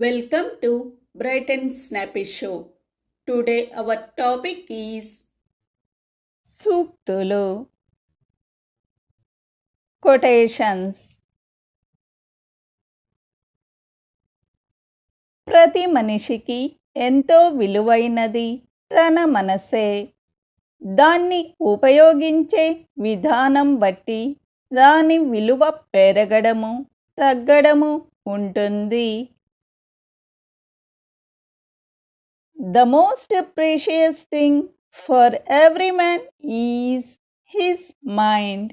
Welcome to Bright and Snappy Show. Today our topic is సూక్తులు quotations. ప్రతి మనిషికి ఎంతో విలువైనది తన మనసే. దాన్ని ఉపయోగించే విధానం బట్టి దాని విలువ పెరగడము తగ్గడము ఉంటుంది. The most precious thing for every man is his mind.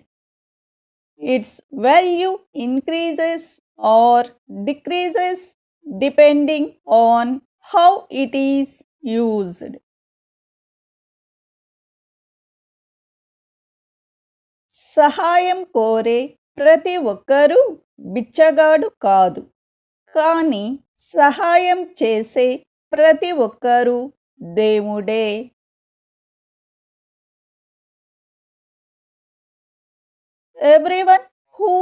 Its value increases or decreases depending on how it is used. సహాయం కోరే ప్రతి ఒక్కరూ బిచ్చగాడు కాదు, కానీ సహాయం చేసే ప్రతి ఒక్కరూ దేవుడే. Everyone who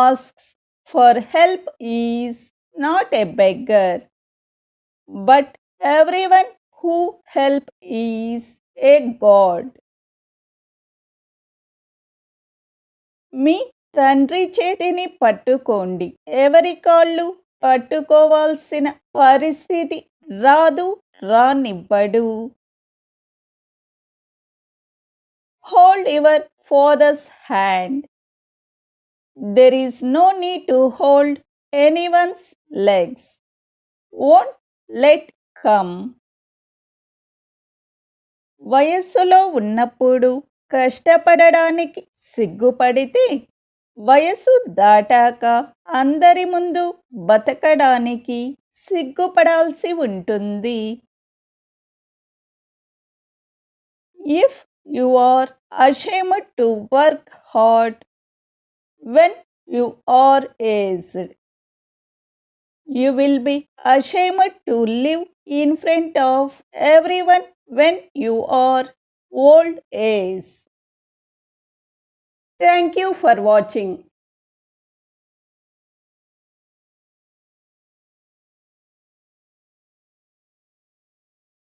asks for help is not a beggar, but everyone who helps is a God. మీ తండ్రి చేతిని పట్టుకోండి, ఎవరి కాళ్ళు పట్టుకోవాల్సిన పరిస్థితి రానివ్వడు. Hold your father's hand. There is no need to hold anyone's legs. Won't let come. వయస్సులో ఉన్నప్పుడు కష్టపడడానికి సిగ్గుపడితే వయసు దాటాక అందరి ముందు బతకడానికి సిగ్గుపడాల్సి ఉంటుంది. If you are ashamed to work hard when you are aged, you will be ashamed to live in front of everyone when you are old age. Thank you for watching.